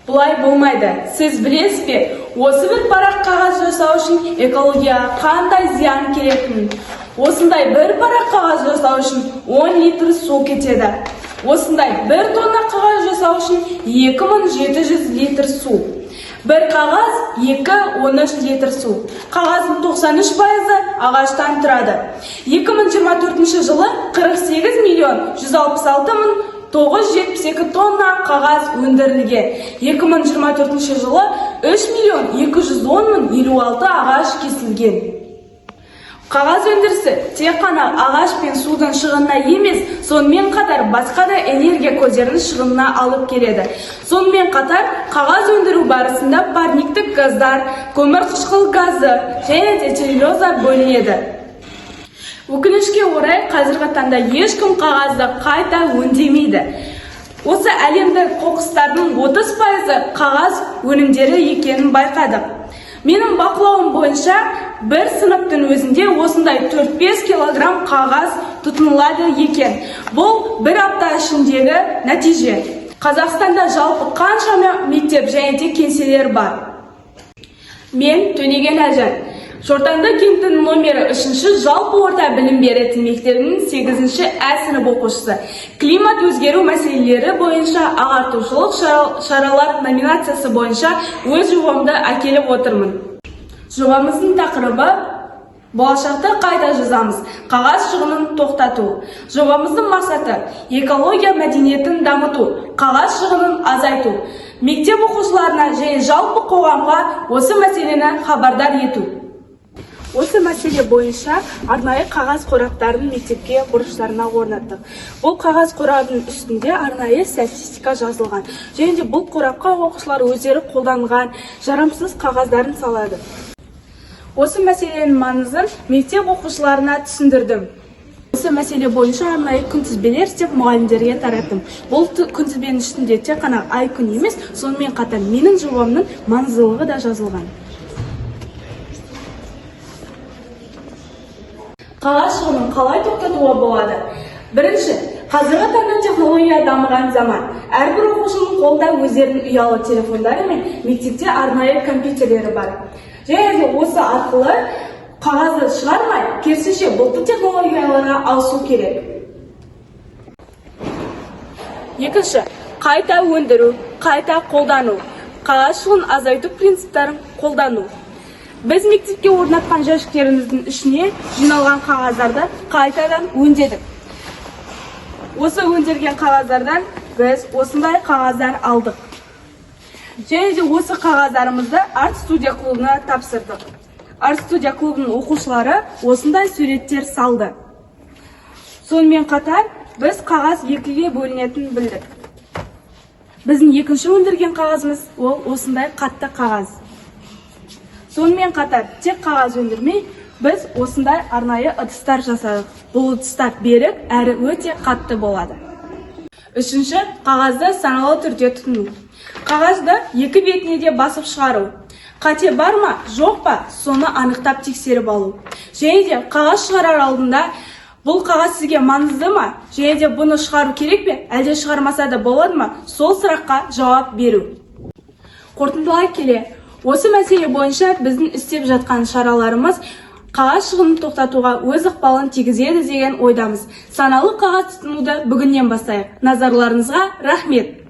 Бұлай болмайды. Сіз білесіз бе, осы бір парақ қағаз жасау үшін экологияға қандай зиян келетінін. Осындай бір парақ қағаз жасау үшін 10 литр су кетеді. Осындай бір тонна қағаз жасау үшін 2700 литр су. Бір қағаз 2-13 литр су. Қағаздың 93% ағаштан тұрады. 2024 жылы 48 миллион 166 мың 972 тонна қағаз өндірілген. 2024 жылы 3 миллион 210 мың 56 ағаш кесілген. Қағаз өндірісі тек қана ағаш пен судың шығынына емес, сонымен қатар басқа да энергия көздерінің шығынына алып келеді. Сонымен қатар қағаз өндіру барысында парниктік газдар, көмірқышқыл газы және де целлюлоза бөлінеді. Өкінішке орай қазіргі таңда ешкім қағазды қайта өңдемейді. Осы әлемдік қоқыстардың 30% қағаз өнімдері екенін байқадық. Менің бақылауым бойынша бір сыныптың өзінде осындай 4-5 килограмм қағаз тұтынылады екен. Бұл бір апта ішіндегі нәтиже. Қазақстанда жалпы қанша мектеп және де кеңселер бар? Мен Төнеген Әлжан. Шортанды кентінің номері 3-ші жалпы орта білім беретін мектебінің 8-ші А сынып оқушысы. Климат өзгеру мәселелері бойынша ағартушылық шаралар номинациясы бойынша өз жобамды әкеліп отырмын. Жобамыздың тақырыбы болашақта қайта жазамыз, қағаз шығынын тоқтату. Жобамыздың мақсаты экология мәдениетін дамыту, қағаз шығынын азайту. Мектеп оқушыларына және жалпы қоғамға осы мәселені хабардар ету. Осы мәселе бойынша арнайы қағаз қораптарын мектепке бұрыштарына орнаттық. Бұл қағаз қорабының үстінде арнайы статистика жазылған. Және де бұл қорапқа оқушылар өздері қолданған жарамсыз қағаздарын салады. Осы мәселенің маңызын мектеп оқушыларына түсіндірдім. Осы мәселе бойынша арнайы күнтізбелер істеп мұғалімдерге тараттым. Бұл күнтізбенің үстінде тек қана ай күн емес, сонымен қатар менің жобамның маңыздылығы да жазылған. Қағаз шығынын қалай тоқтатуға болады? Бірінші, қазіргі таңда технология дамыған заман. Әрбір оқушының қолда өздерінің ұялы телефондары мен мектепте арнайы компьютерлері бар. Және де осы арқылы қағазды шығармай, керісінше бұлтты технологияларға ауысу керек. Екінші, қайта өндіру, қайта қолдану. Қағаз шығынын азайту принциптарын қолдану. Біз мектепке орнатқан жәшіктеріміздің ішіне жиналған қағаздарды қайтадан өңдедік. Осы өңделген қағаздардан біз осындай қағаздар алдық. Және де осы қағаздарымызды арт студия клубына тапсырдық. Арт студия клубының оқушылары осындай суреттер салды. Сонымен қатар біз қағаз екіге бөлінетінін білдік. Біздің екінші өндірген қағазымыз ол осындай қатты қағаз. Сонымен қатар тек қағаз өндірмей, біз осындай арнайы ыдыстар жасадық. Бұл ыдыстар берік әрі өте қатты болады. Үшінші, қағазды саналы түрде тұтыну. Қағазды екі бетіне де басып шығару. Қате бар ма, жоқ па, соны анықтап тексеріп алу. Және де қағаз шығарар алдында бұл қағаз сізге маңызды ма? Және де бұны шығару керек пе? Әлде шығармаса да болады ма? Сол сұраққа жауап беру. Қорытындылай келе, осы мәселе бойынша біздің істеп жатқан шараларымыз қағаз шығынын тоқтатуға өз ықпалын тигізеді деген ойдамыз. Саналы қағаз тұтынуды бүгіннен бастайық. Назарларыңызға рахмет.